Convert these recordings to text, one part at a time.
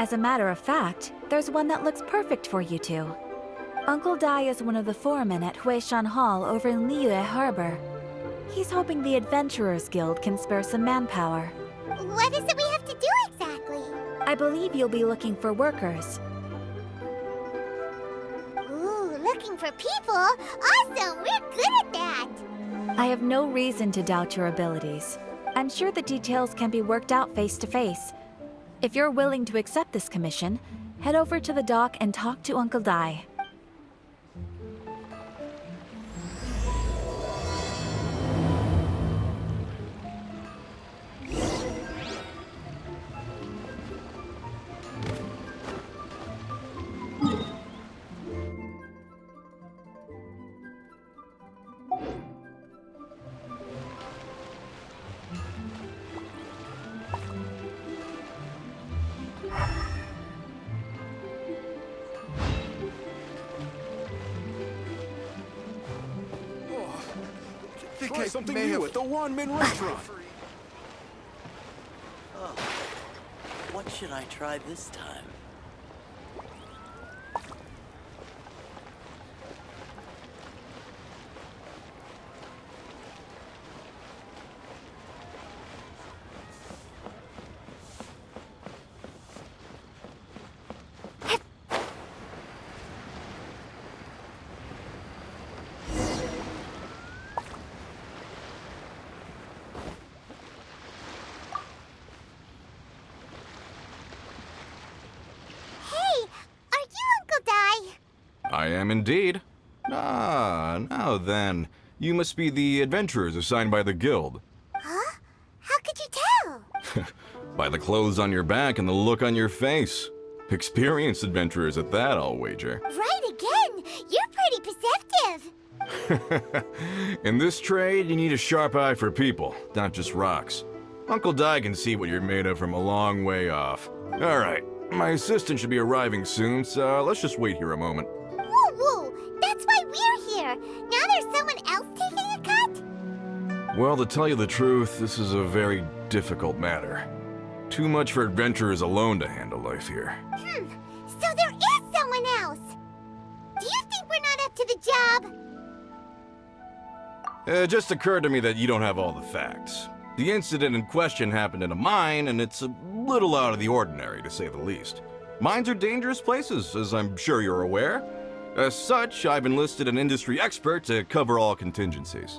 As a matter of fact, there's one that looks perfect for you two. Uncle Dai is one of the foremen at Huishan Hall over in Liyue Harbor. He's hoping the Adventurers Guild can spare some manpower. What is it we have to do exactly? I believe you'll be looking for workers. Ooh, looking for people? Awesome! We're good at that! I have no reason to doubt your abilities. I'm sure the details can be worked out face to face. If you're willing to accept this commission, head over to the dock and talk to Uncle Dai. Try something new at the One-Man restaurant. Oh, what should I try this time? I am indeed. Now then. You must be the adventurers assigned by the guild. Huh? How could you tell? By the clothes on your back and the look on your face. Experienced adventurers at that, I'll wager. Right again! You're pretty perceptive! In this trade, you need a sharp eye for people, not just rocks. Uncle Dai can see what you're made of from a long way off. Alright, my assistant should be arriving soon, so let's just wait here a moment. Woo! That's why we're here! Now there's someone else taking a cut? Well, to tell you the truth, this is a very difficult matter. Too much for adventurers alone to handle life here. So there is someone else! Do you think we're not up to the job? It just occurred to me that you don't have all the facts. The incident in question happened in a mine, and it's a little out of the ordinary, to say the least. Mines are dangerous places, as I'm sure you're aware. As such, I've enlisted an industry expert to cover all contingencies.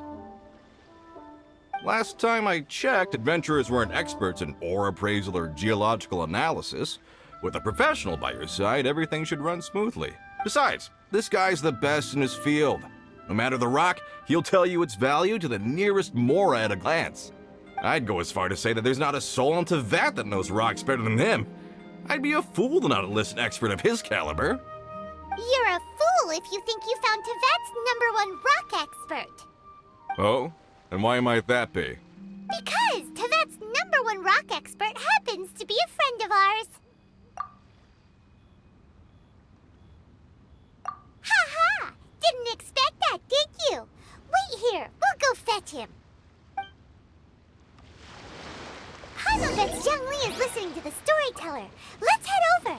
Last time I checked, adventurers weren't experts in ore appraisal or geological analysis. With a professional by your side, everything should run smoothly. Besides, this guy's the best in his field. No matter the rock, he'll tell you its value to the nearest mora at a glance. I'd go as far to say that there's not a soul on Tevat that knows rocks better than him. I'd be a fool to not enlist an expert of his caliber. You're a fool if you think you found Tevat's #1 rock expert. Oh? And why might that be? Because Tevat's #1 rock expert happens to be a friend of ours. Ha! Didn't expect that, did you? Wait here, we'll go fetch him. Paimon bets Zhang Li is listening to the storyteller. Let's head over.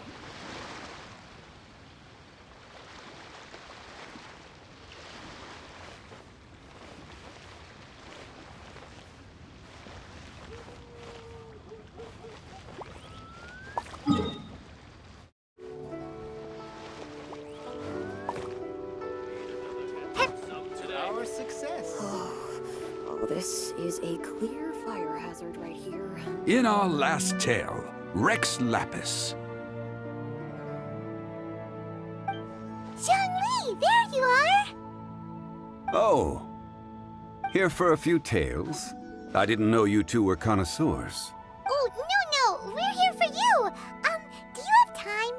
Our success. Oh, this is a clear fire hazard right here. In our last tale, Rex Lapis. Zhang Li, there you are! Oh. Here for a few tales? I didn't know you two were connoisseurs. Oh, no, we're here for you. Do you have time?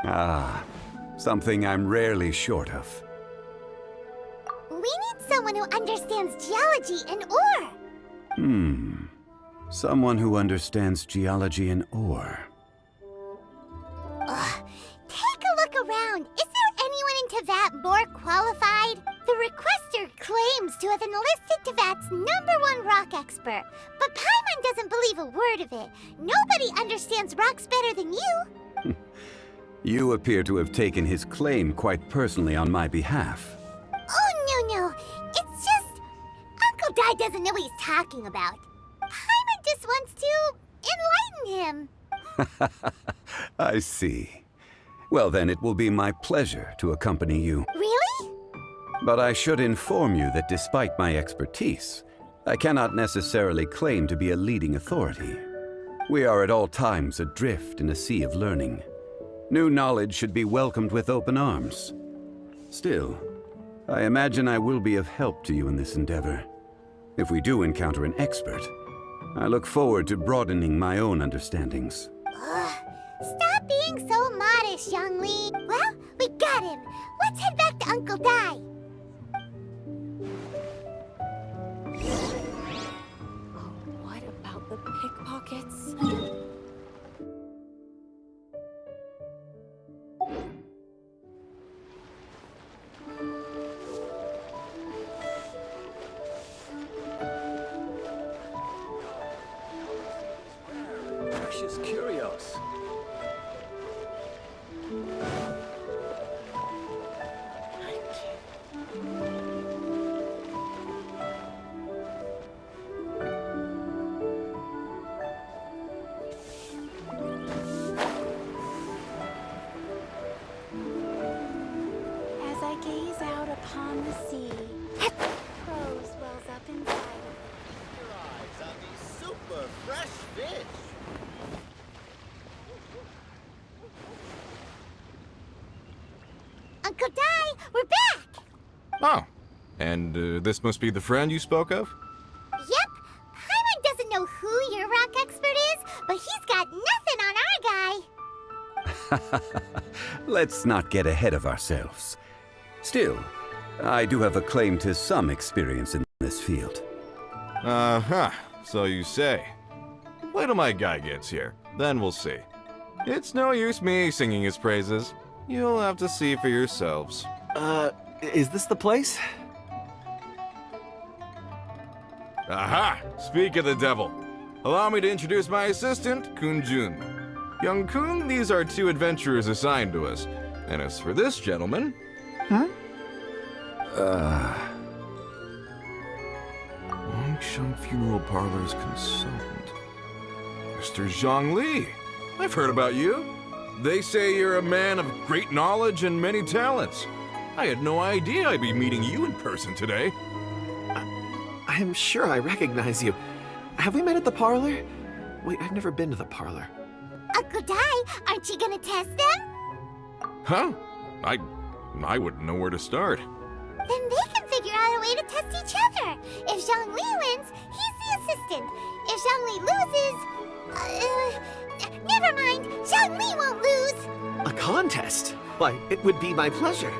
Ah, something I'm rarely short of. We need someone who understands geology and ore. Someone who understands geology and ore. Take a look around. Is there anyone in Tevat more qualified? The requester claims to have enlisted Tevat's #1 rock expert, but Paimon doesn't believe a word of it. Nobody understands rocks better than you. You appear to have taken his claim quite personally on my behalf. Oh, no. It's just... Uncle Dai doesn't know what he's talking about. Paimon just wants to enlighten him. I see. Well then, it will be my pleasure to accompany you. Really? But I should inform you that despite my expertise, I cannot necessarily claim to be a leading authority. We are at all times adrift in a sea of learning. New knowledge should be welcomed with open arms. Still, I imagine I will be of help to you in this endeavor. If we do encounter an expert, I look forward to broadening my own understandings. Stop being so modest, Zhongli. Well, we got him. Let's head back to Uncle Dai. What about the pickpockets? Precious curios. As I gaze out upon the sea, prose wells up inside of me. Your eyes on these super fresh fish. Uncle Dai, we're back! Oh, and this must be the friend you spoke of? Yep. Paimon doesn't know who your rock expert is, but he's got nothing on our guy. Let's not get ahead of ourselves. Still, I do have a claim to some experience in this field. Uh-huh, so you say. Wait till my guy gets here, then we'll see. It's no use me singing his praises. You'll have to see for yourselves. Is this the place? Aha! Speak of the devil. Allow me to introduce my assistant, Kunjun. Young Kun, these are two adventurers assigned to us. And as for this gentleman... Wangsheng Funeral Parlor's consultant. Mr. Zhongli. I've heard about you. They say you're a man of great knowledge and many talents. I had no idea I'd be meeting you in person today. I'm sure I recognize you. Have we met at the parlor? Wait, I've never been to the parlor. Uncle Dai, aren't you gonna test them? Huh? I wouldn't know where to start. Then they can figure out a way to test each other. If Zhongli wins, he's the assistant. If Zhongli loses... never mind. Zhongli won't lose. A contest? Why, it would be my pleasure.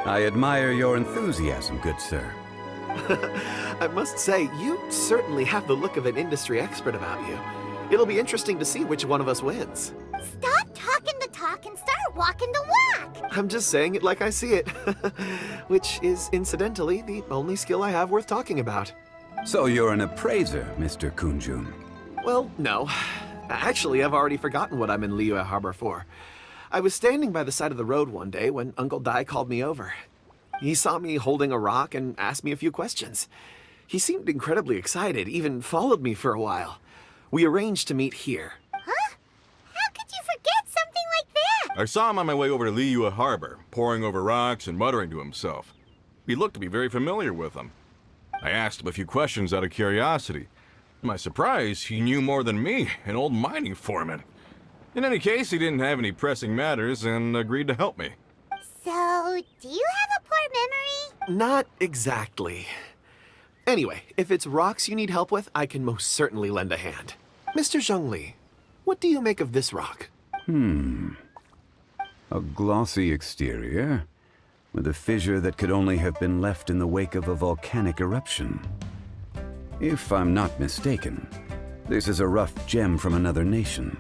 I admire your enthusiasm, good sir. I must say, you certainly have the look of an industry expert about you. It'll be interesting to see which one of us wins. Stop talking the talk and start walking the walk. I'm just saying it like I see it. Which is, incidentally, the only skill I have worth talking about. So you're an appraiser, Mr. Kunjun. Well, no. Actually, I've already forgotten what I'm in Liyue Harbor for. I was standing by the side of the road one day when Uncle Dai called me over. He saw me holding a rock and asked me a few questions. He seemed incredibly excited, even followed me for a while. We arranged to meet here. Huh? How could you forget something like that? I saw him on my way over to Liyue Harbor, poring over rocks and muttering to himself. He looked to be very familiar with them. I asked him a few questions out of curiosity. To my surprise, he knew more than me, an old mining foreman. In any case, he didn't have any pressing matters and agreed to help me. So, do you have a poor memory? Not exactly. Anyway, if it's rocks you need help with, I can most certainly lend a hand. Mr. Zhongli, what do you make of this rock? A glossy exterior, with a fissure that could only have been left in the wake of a volcanic eruption. If I'm not mistaken, this is a rough gem from another nation.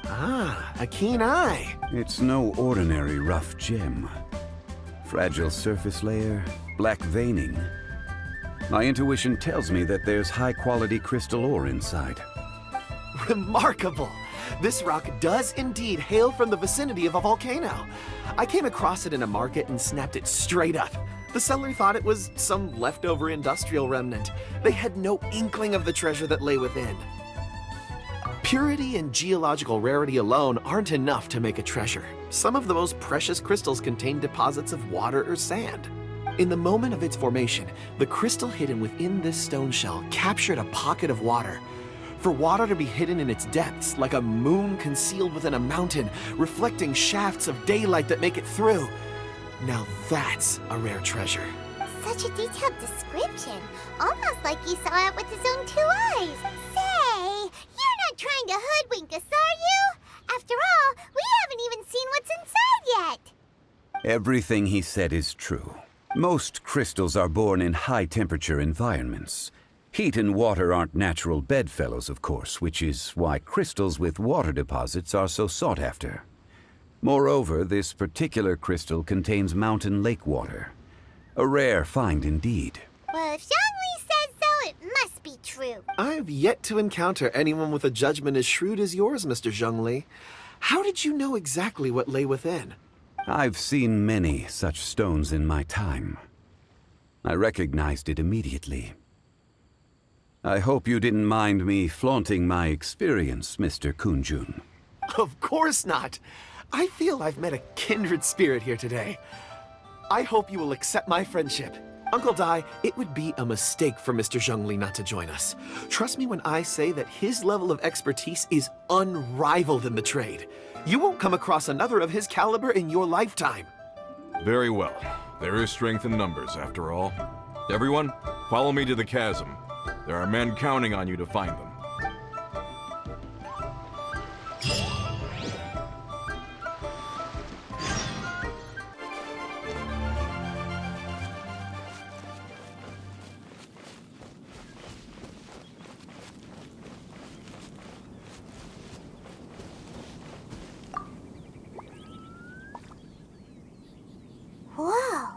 Ah, a keen eye. It's no ordinary rough gem. Fragile surface layer, black veining. My intuition tells me that there's high-quality crystal ore inside. Remarkable. This rock does indeed hail from the vicinity of a volcano. I came across it in a market and snapped it straight up. The seller thought it was some leftover industrial remnant. They had no inkling of the treasure that lay within. Purity and geological rarity alone aren't enough to make a treasure. Some of the most precious crystals contain deposits of water or sand. In the moment of its formation, the crystal hidden within this stone shell captured a pocket of water. For water to be hidden in its depths, like a moon concealed within a mountain, reflecting shafts of daylight that make it through. Now that's a rare treasure. Such a detailed description. Almost like he saw it with his own 2 eyes. Say, you're not trying to hoodwink us, are you? After all, we haven't even seen what's inside yet. Everything he said is true. Most crystals are born in high-temperature environments. Heat and water aren't natural bedfellows, of course, which is why crystals with water deposits are so sought after. Moreover, this particular crystal contains mountain lake water. A rare find indeed. Well, if Zhongli says so, it must be true. I've yet to encounter anyone with a judgment as shrewd as yours, Mr. Zhongli. How did you know exactly what lay within? I've seen many such stones in my time. I recognized it immediately. I hope you didn't mind me flaunting my experience, Mr. Kunjun. Of course not. I feel I've met a kindred spirit here today. I hope you will accept my friendship. Uncle Dai, it would be a mistake for Mr. Zhongli not to join us. Trust me when I say that his level of expertise is unrivaled in the trade. You won't come across another of his caliber in your lifetime. Very well. There is strength in numbers, after all. Everyone, follow me to the chasm. There are men counting on you to find them. Whoa,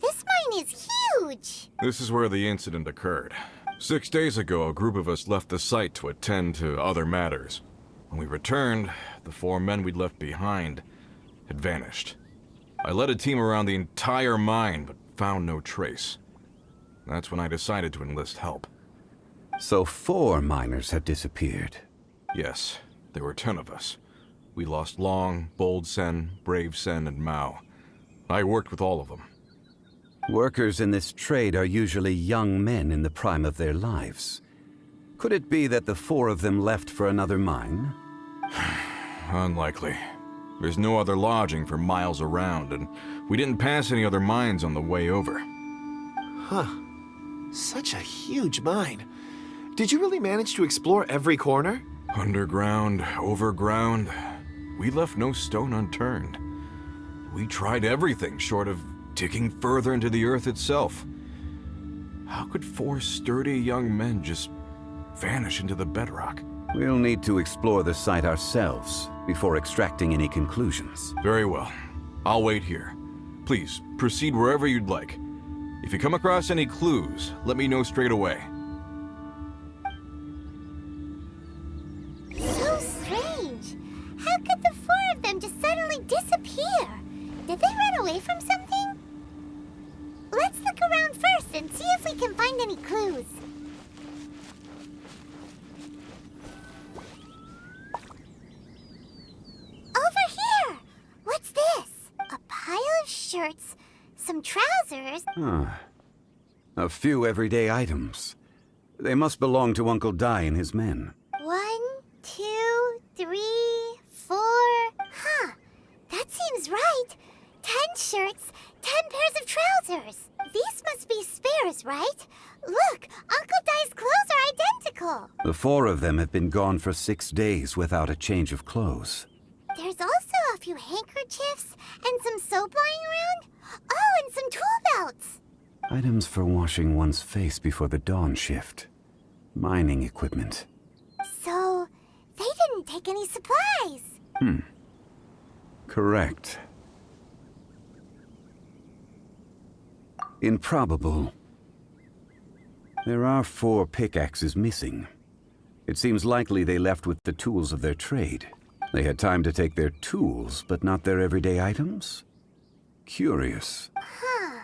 this mine is huge. This is where the incident occurred. 6 days ago, a group of us left the site to attend to other matters. When we returned, the 4 men we'd left behind had vanished. I led a team around the entire mine, but found no trace. That's when I decided to enlist help. So 4 miners had disappeared. Yes, there were 10 of us. We lost Long, Bold Sen, Brave Sen, and Mao. I worked with all of them. Workers in this trade are usually young men in the prime of their lives. Could it be that the 4 of them left for another mine? Unlikely. There's no other lodging for miles around, and we didn't pass any other mines on the way over. Huh. Such a huge mine. Did you really manage to explore every corner? Underground, overground. We left no stone unturned. We tried everything short of digging further into the earth itself. How could 4 sturdy young men just vanish into the bedrock? We'll need to explore the site ourselves before extracting any conclusions. Very well. I'll wait here. Please, proceed wherever you'd like. If you come across any clues, let me know straight away. So strange. How could the 4 of them just suddenly disappear? Did they run away from something? Let's look around first and see if we can find any clues. Over here! What's this? A pile of shirts, some trousers. A few everyday items. They must belong to Uncle Dai and his men. 1, 2, 3, 4. Huh. That seems right. 10 shirts, 10 pairs of trousers. These must be spares, right? Look, Uncle Dai's clothes are identical. The 4 of them have been gone for 6 days without a change of clothes. There's also a few handkerchiefs and some soap lying around. Oh, and some tool belts. Items for washing one's face before the dawn shift. Mining equipment. So, they didn't take any supplies. Correct. Improbable. There are 4 pickaxes missing. It seems likely they left with the tools of their trade. They had time to take their tools, but not their everyday items? Curious. Huh.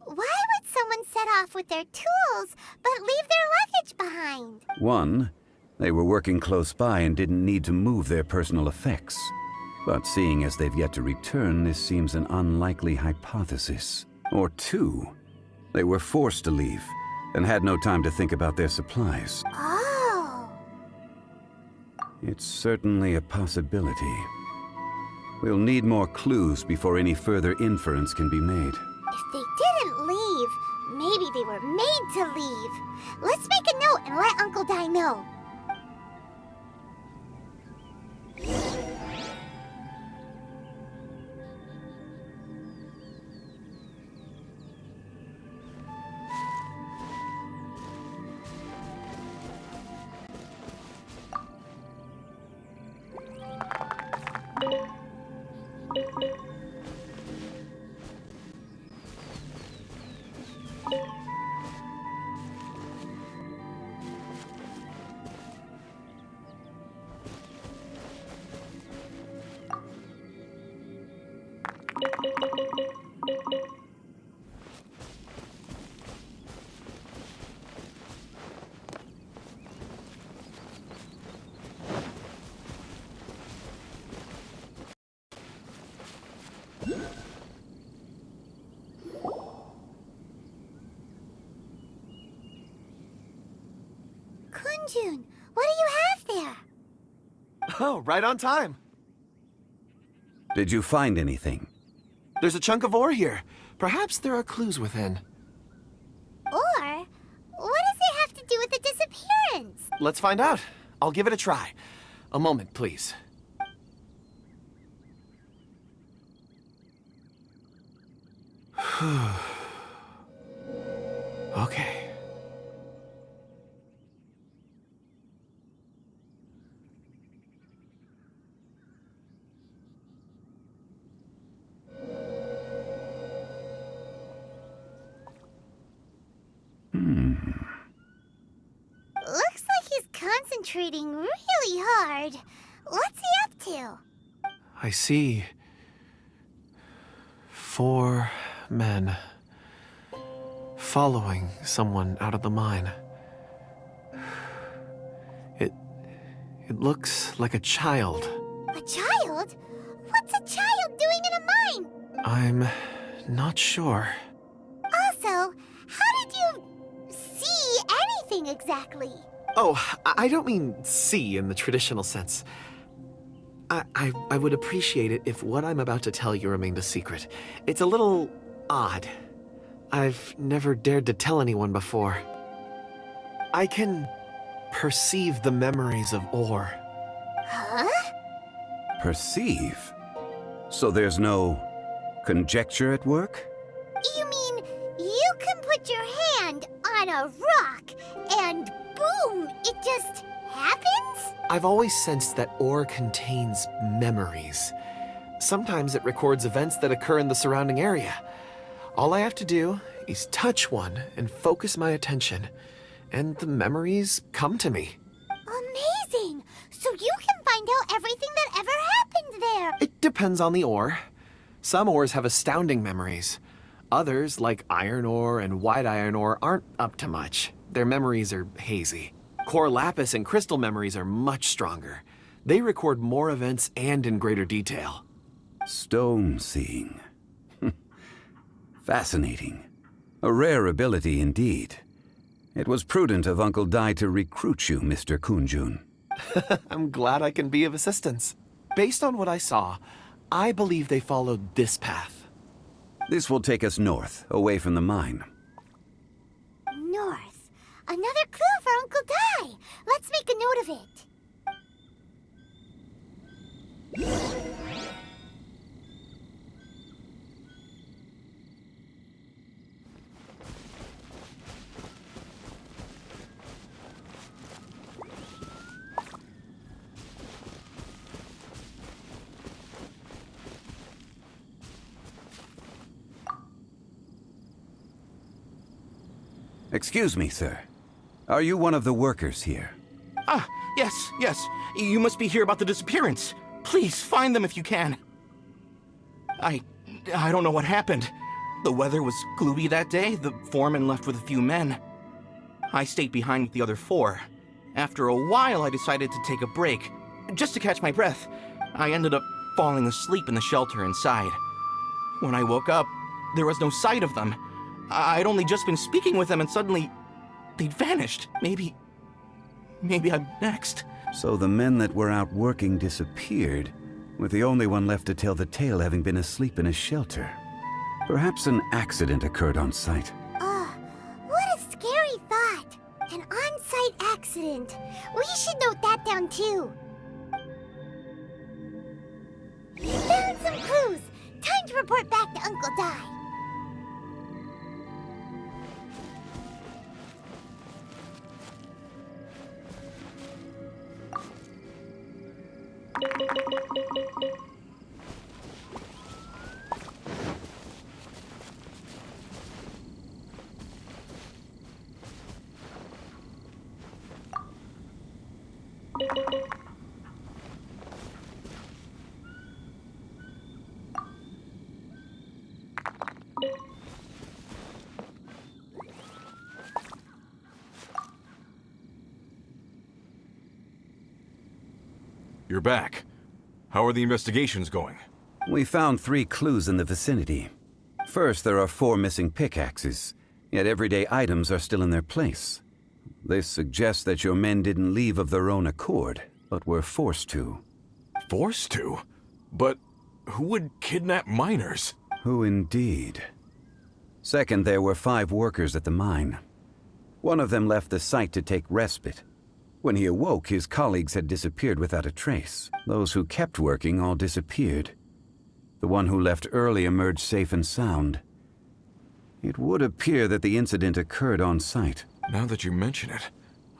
Why would someone set off with their tools, but leave their luggage behind? One, they were working close by and didn't need to move their personal effects. But seeing as they've yet to return, this seems an unlikely hypothesis. Or two, they were forced to leave and had no time to think about their supplies. Oh. It's certainly a possibility. We'll need more clues before any further inference can be made. If they didn't leave, maybe they were made to leave. Let's make a note and let Uncle Dai know. Kunjun, what do you have there? Oh, right on time. Did you find anything? There's a chunk of ore here. Perhaps there are clues within. Or, what does it have to do with the disappearance? Let's find out. I'll give it a try. A moment, please. Okay. Looks like he's concentrating really hard. What's he up to? I see 4 men following someone out of the mine. It looks like a child. A child? What's a child doing in a mine? I'm not sure. Also, how did you see anything exactly? Oh, I don't mean see in the traditional sense. I would appreciate it if what I'm about to tell you remained a secret. It's a little odd. I've never dared to tell anyone before. I can perceive the memories of ore. Huh? Perceive? So there's no conjecture at work? You mean you can put your hand on a rock and boom, it just happens? I've always sensed that ore contains memories. Sometimes it records events that occur in the surrounding area. All I have to do is touch one and focus my attention, and the memories come to me. Amazing! So you can find out everything that ever happened there. It depends on the ore. Some ores have astounding memories. Others, like iron ore and white iron ore, aren't up to much. Their memories are hazy. Core lapis and crystal memories are much stronger. They record more events and in greater detail. Stone seeing. Fascinating. A rare ability indeed. It was prudent of Uncle Dai to recruit you, Mr. Kunjun. I'm glad I can be of assistance. Based on what I saw, I believe they followed this path. This will take us north, away from the mine. North. Another clue for Uncle Dai. Let's make a note of it. Excuse me, sir. Are you one of the workers here? Ah, yes. You must be here about the disappearance. Please, find them if you can. I don't know what happened. The weather was gloomy that day. The foreman left with a few men. I stayed behind with the other 4. After a while, I decided to take a break, just to catch my breath. I ended up falling asleep in the shelter inside. When I woke up, there was no sight of them. I'd only just been speaking with them and suddenly they'd vanished. Maybe I'm next. So the men that were out working disappeared, with the only one left to tell the tale having been asleep in a shelter. Perhaps an accident occurred on site. What a scary thought. An on-site accident. We should note that down too. Found some clues. Time to report back to Uncle Dai. You're back. How are the investigations going? We found 3 clues in the vicinity. First, there are 4 missing pickaxes, yet everyday items are still in their place. This suggests that your men didn't leave of their own accord, but were forced to. Forced to? But who would kidnap miners? Who indeed? Second, there were 5 workers at the mine. One of them left the site to take respite. When he awoke, his colleagues had disappeared without a trace. Those who kept working all disappeared. The one who left early emerged safe and sound. It would appear that the incident occurred on site. Now that you mention it,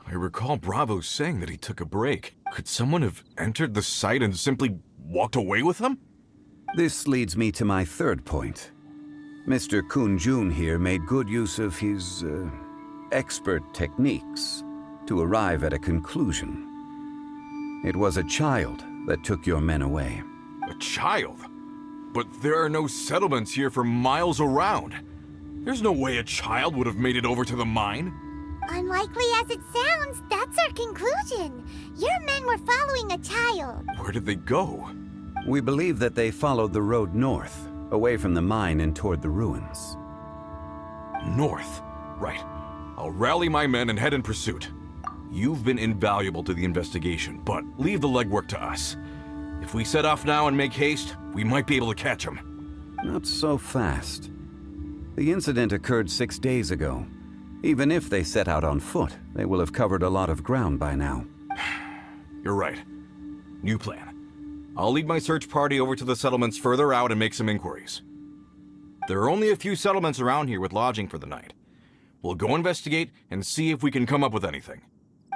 I recall Bravo saying that he took a break. Could someone have entered the site and simply walked away with them? This leads me to my 3rd point. Mr. Kunjun here made good use of his, expert techniques to arrive at a conclusion. It was a child that took your men away. A child? But there are no settlements here for miles around. There's no way a child would have made it over to the mine. Unlikely as it sounds, that's our conclusion. Your men were following a child. Where did they go? We believe that they followed the road north, away from the mine and toward the ruins. North? Right. I'll rally my men and head in pursuit. You've been invaluable to the investigation, but leave the legwork to us. If we set off now and make haste, we might be able to catch them. Not so fast. The incident occurred 6 days ago. Even if they set out on foot, they will have covered a lot of ground by now. You're right. New plan. I'll lead my search party over to the settlements further out and make some inquiries. There are only a few settlements around here with lodging for the night. We'll go investigate and see if we can come up with anything.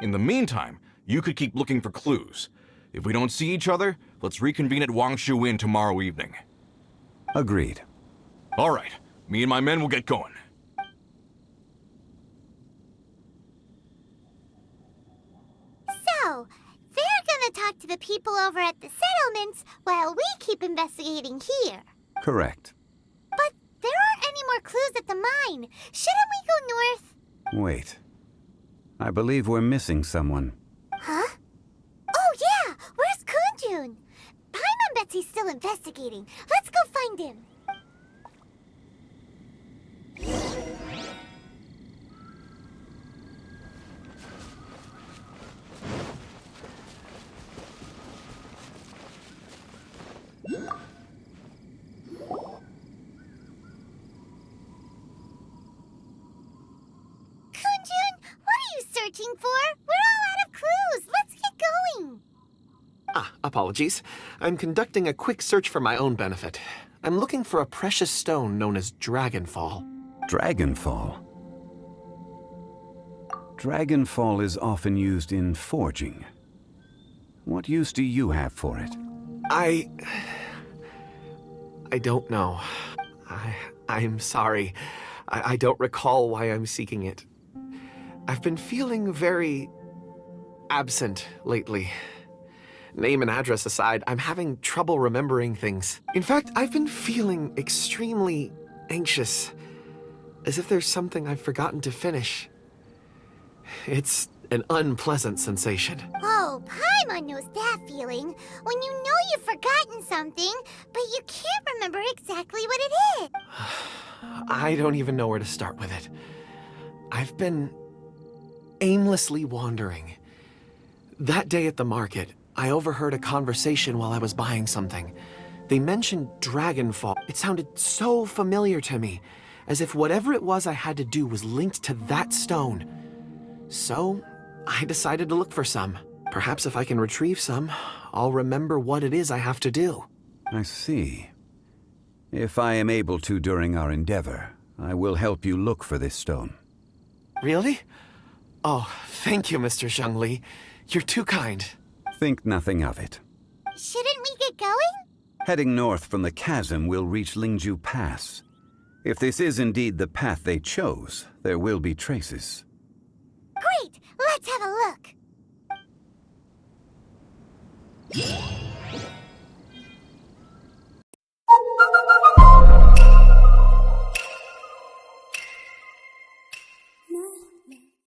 In the meantime, you could keep looking for clues. If we don't see each other, let's reconvene at Wangshu Inn tomorrow evening. Agreed. All right. Me and my men will get going. So, they're gonna talk to the people over at the settlements while we keep investigating here. Correct. But there aren't any more clues at the mine. Shouldn't we go north? Wait. I believe we're missing someone. Huh? Oh yeah! Where's Kunjun? Paimon bets he's still investigating. Let's go find him. Searching for? We're all out of clues. Let's get going. Apologies. I'm conducting a quick search for my own benefit. I'm looking for a precious stone known as Dragonfall. Dragonfall? Dragonfall is often used in forging. What use do you have for it? I don't know. I'm sorry. I don't recall why I'm seeking it. I've been feeling very absent lately. Name and address aside, I'm having trouble remembering things. In fact, I've been feeling extremely anxious, as if there's something I've forgotten to finish. It's an unpleasant sensation. Oh, Paimon knows that feeling. When you know you've forgotten something, but you can't remember exactly what it is. I don't even know where to start with it. I've been aimlessly wandering. That day at the market, I overheard a conversation while I was buying something. They mentioned Dragonfall. It sounded so familiar to me, as if whatever it was I had to do was linked to that stone. So, I decided to look for some. Perhaps if I can retrieve some, I'll remember what it is I have to do. I see. If I am able to during our endeavor, I will help you look for this stone. Really? Oh, thank you, Mr. Zhongli. You're too kind. Think nothing of it. Shouldn't we get going? Heading north from the chasm, we'll reach Lingju Pass. If this is indeed the path they chose, there will be traces. Great! Let's have a look.